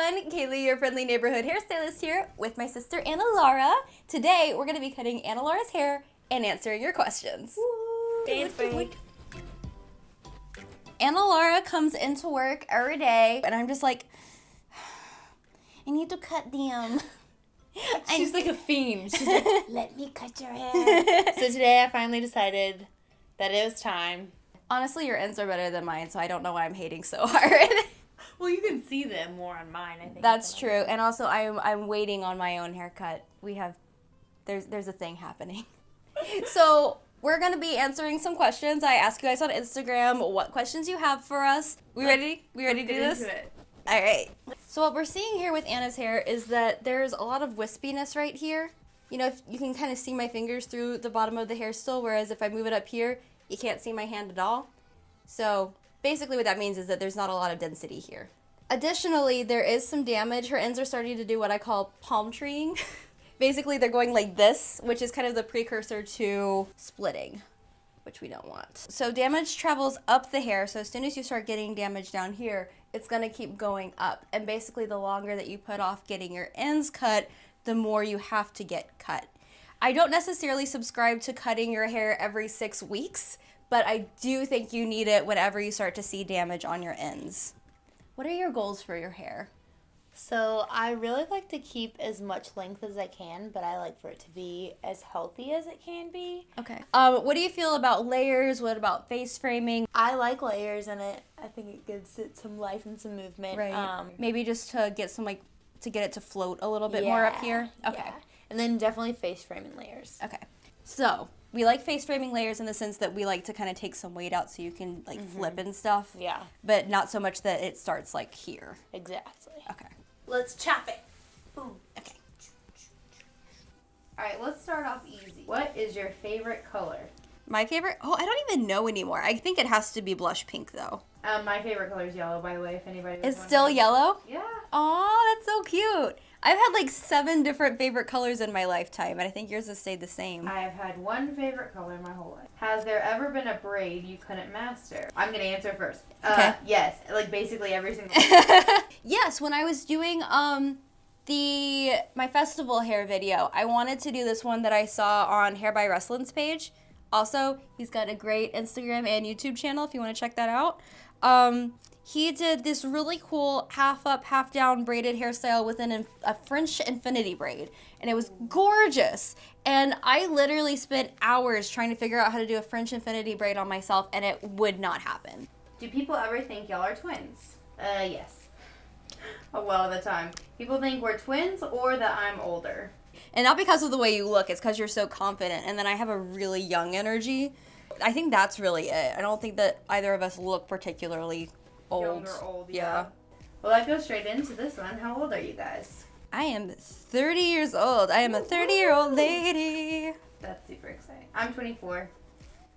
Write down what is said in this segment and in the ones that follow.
everyone, Kayley, your friendly neighborhood hairstylist here with my sister AnnaLaura. Today, we're going to be cutting AnnaLaura's hair and answering your questions. Dance break. AnnaLaura comes into work every day, and I'm just like, I need to cut them. She's like a fiend. She's like, let me cut your hair. So today I finally decided that it was time. Honestly, your ends are better than mine, so I don't know why I'm hating so hard. Well, you can see them more on mine, I think. That's true. And also, I'm waiting on my own haircut. There's a thing happening. So we're going to be answering some questions. I asked you guys on Instagram what questions you have for us. We ready? We ready to do this? Into it. All right. So what we're seeing here with Anna's hair is that there's a lot of wispiness right here. You know, if you can kind of see my fingers through the bottom of the hair still, whereas if I move it up here, you can't see my hand at all. So basically what that means is that there's not a lot of density here. Additionally, there is some damage. Her ends are starting to do what I call palm treeing. Basically, they're going like this, which is kind of the precursor to splitting, which we don't want. So damage travels up the hair, so as soon as you start getting damage down here, it's going to keep going up. And basically, the longer that you put off getting your ends cut, the more you have to get cut. I don't necessarily subscribe to cutting your hair every 6 weeks, but I do think you need it whenever you start to see damage on your ends. What are your goals for your hair? So I really like to keep as much length as I can, but I like for it to be as healthy as it can be. Okay. What do you feel about layers? What about face framing? I like layers in it. I think it gives it some life and some movement. Right. Maybe just to get some to get it to float a little bit more up here. Okay. Yeah. And then definitely face framing layers. Okay. So we like face framing layers in the sense that we like to kind of take some weight out so you can flip and stuff. Yeah. But not so much that it starts like here. Exactly. Okay. Let's chop it. Boom. Okay. All right, let's start off easy. What is your favorite color? My favorite? Oh, I don't even know anymore. I think it has to be blush pink though. My favorite color is yellow, by the way, if anybody was It's still yellow? Yeah. Oh, that's so cute. I've had like 7 different favorite colors in my lifetime, and I think yours has stayed the same. I have had one favorite color my whole life. Has there ever been a braid you couldn't master? I'm going to answer first. Okay. Yes, like basically every single Yes, when I was doing my festival hair video, I wanted to do this one that I saw on Hair by Ruslin's page. Also, he's got a great Instagram and YouTube channel if you want to check that out. He did this really cool half up, half down braided hairstyle with a French infinity braid. And it was gorgeous. And I literally spent hours trying to figure out how to do a French infinity braid on myself, and it would not happen. Do people ever think y'all are twins? Yes. A lot of the time. People think we're twins or that I'm older. And not because of the way you look, it's because you're so confident. And then I have a really young energy. I think that's really it. I don't think that either of us look particularly old. Young or old, yeah. Well, that goes straight into this one. How old are you guys? I am 30 years old. I am a 30-year-old lady. That's super exciting. I'm 24.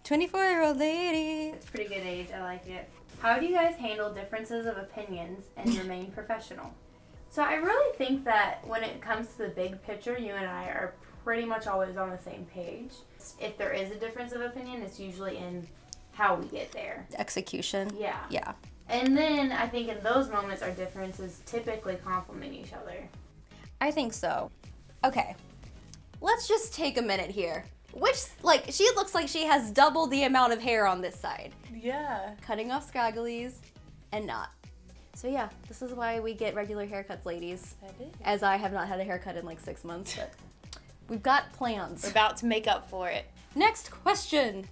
24-year-old lady. It's a pretty good age. I like it. How do you guys handle differences of opinions and remain professional? So I really think that when it comes to the big picture, you and I are pretty much always on the same page. If there is a difference of opinion, it's usually in how we get there. Execution. Yeah. Yeah. And then I think in those moments, our differences typically complement each other. I think so. Okay. Let's just take a minute here. She looks like she has double the amount of hair on this side. Yeah. Cutting off scragglies and not. So yeah, this is why we get regular haircuts, ladies. That is. As I have not had a haircut in like 6 months, but we've got plans. We're about to make up for it. Next question.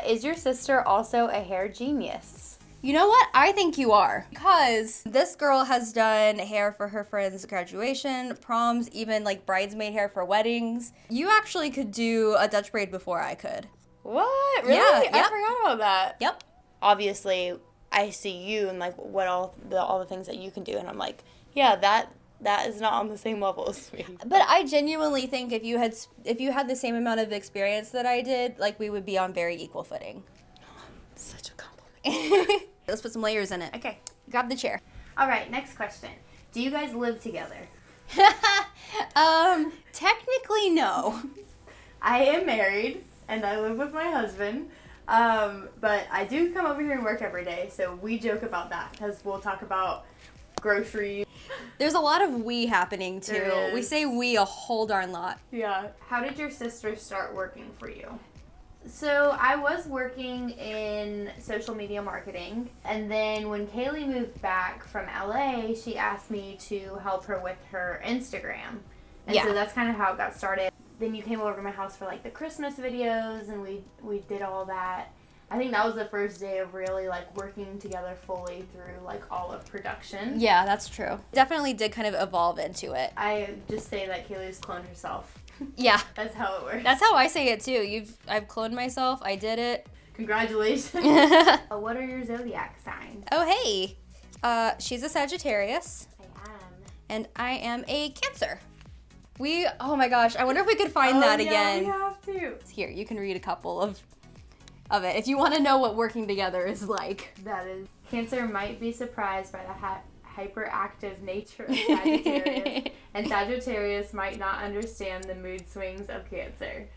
Is your sister also a hair genius? You know what? I think you are. Because this girl has done hair for her friends' graduation, proms, even like bridesmaid hair for weddings. You actually could do a Dutch braid before I could. What? Really? Yeah, I yep. forgot about that. Yep. Obviously, I see you and like what all the things that you can do, and I'm like, yeah, that is not on the same level as me. But I genuinely think if you had the same amount of experience that I did, like we would be on very equal footing. Such a compliment. Let's put some layers in it. Okay. Grab the chair. All right, next question. Do you guys live together? Technically no. I am married, and I live with my husband. But I do come over here and work every day, so we joke about that because we'll talk about groceries. There's a lot of we happening, too. There is. We say we a whole darn lot. Yeah. How did your sister start working for you? So I was working in social media marketing, and then when Kayley moved back from LA, she asked me to help her with her Instagram. And so that's kind of how it got started. Then you came over to my house for like the Christmas videos, and we did all that. I think that was the first day of really like working together fully through like all of production. Yeah, that's true. Definitely did kind of evolve into it. I just say that Kayley's cloned herself. Yeah. That's how it works. That's how I say it too. I've cloned myself. I did it. Congratulations. What are your zodiac signs? Oh, hey. She's a Sagittarius. I am. And I am a Cancer. Oh my gosh, I wonder if we could find that again. Yeah, we have to. Here, you can read a couple of it if you want to know what working together is like. That is. Cancer might be surprised by the hyperactive nature of Sagittarius, and Sagittarius might not understand the mood swings of Cancer.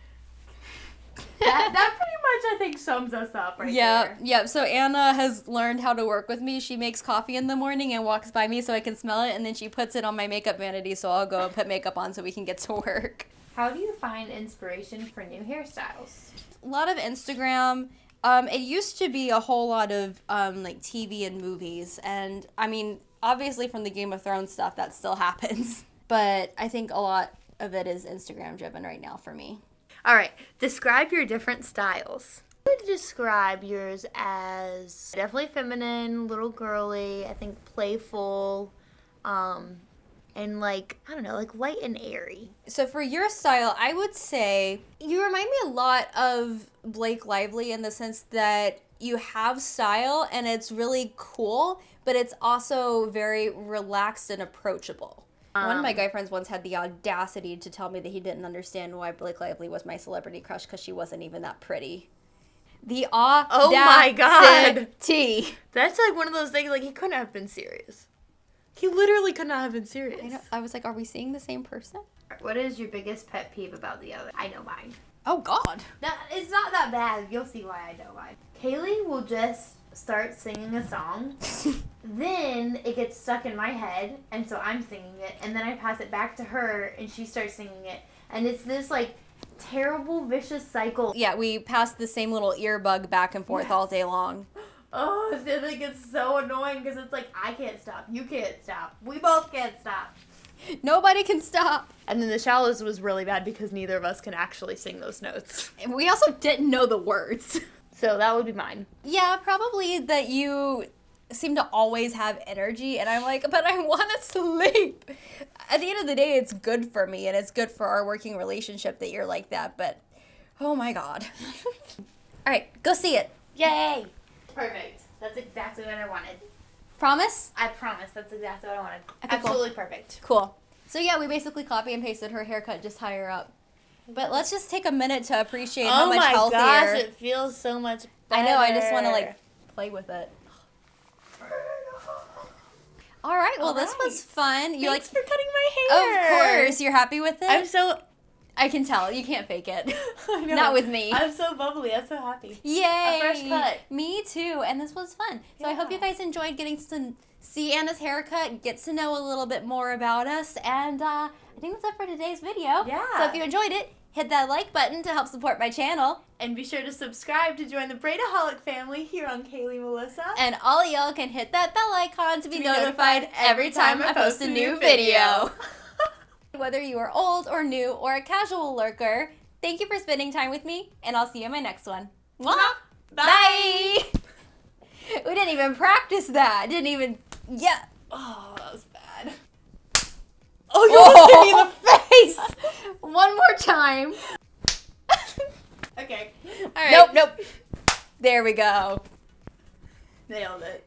That pretty much, I think, sums us up right there. Yeah. So Anna has learned how to work with me. She makes coffee in the morning and walks by me so I can smell it, and then she puts it on my makeup vanity, so I'll go and put makeup on so we can get to work. How do you find inspiration for new hairstyles? A lot of Instagram. It used to be a whole lot of like TV and movies, and I mean, obviously from the Game of Thrones stuff that still happens, but I think a lot of it is Instagram driven right now for me. All right, describe your different styles. I would describe yours as definitely feminine, little girly, I think playful, and like, I don't know, like light and airy. So for your style, I would say you remind me a lot of Blake Lively in the sense that you have style and it's really cool, but it's also very relaxed and approachable. One of my guy friends once had the audacity to tell me that he didn't understand why Blake Lively was my celebrity crush because she wasn't even that pretty. The audacity. Oh my God. That's like one of those things, like he couldn't have been serious. He literally could not have been serious. I know. I was like, are we seeing the same person? What is your biggest pet peeve about the other? I know mine. Oh, God. It's not that bad. You'll see why I know mine. Kaylee will just start singing a song. Then it gets stuck in my head, and so I'm singing it. And then I pass it back to her, and she starts singing it. And it's this, like, terrible, vicious cycle. Yeah, we pass the same little earbug back and forth all day long. Oh, it like, it's so annoying because it's like, I can't stop. You can't stop. We both can't stop. Nobody can stop. And then the shallows was really bad because neither of us can actually sing those notes. And we also didn't know the words. So that would be mine. Yeah, probably that you seem to always have energy, and I'm like, but I want to sleep. At the end of the day, it's good for me, and it's good for our working relationship that you're like that, but oh my God. All right, go see it. Yay! Perfect. That's exactly what I wanted. Promise? I promise. That's exactly what I wanted. Okay, Absolutely perfect. Cool. So yeah, we basically copy and pasted her haircut just higher up. But let's just take a minute to appreciate how much healthier. Oh my gosh, it feels so much better. I know, I just want to like play with it. All right, well this was fun. You Thanks for cutting my hair. Of course, you're happy with it? I can tell. You can't fake it. I know. Not with me. I'm so bubbly. I'm so happy. Yay! A fresh cut. Me too. And this was fun. So I hope you guys enjoyed getting to see Anna's haircut, get to know a little bit more about us. And I think that's it for today's video. Yeah. So if you enjoyed it, hit that like button to help support my channel. And be sure to subscribe to join the Braidaholic family here on Kayley Melissa. And all of y'all can hit that bell icon to be notified every time I post a new video. Whether you are old or new or a casual lurker, thank you for spending time with me, and I'll see you in my next one. Mwah! Bye! We didn't even practice that. Yeah. Oh, that was bad. Oh, you almost hit me in the face! One more time. Okay. All right. Nope. There we go. Nailed it.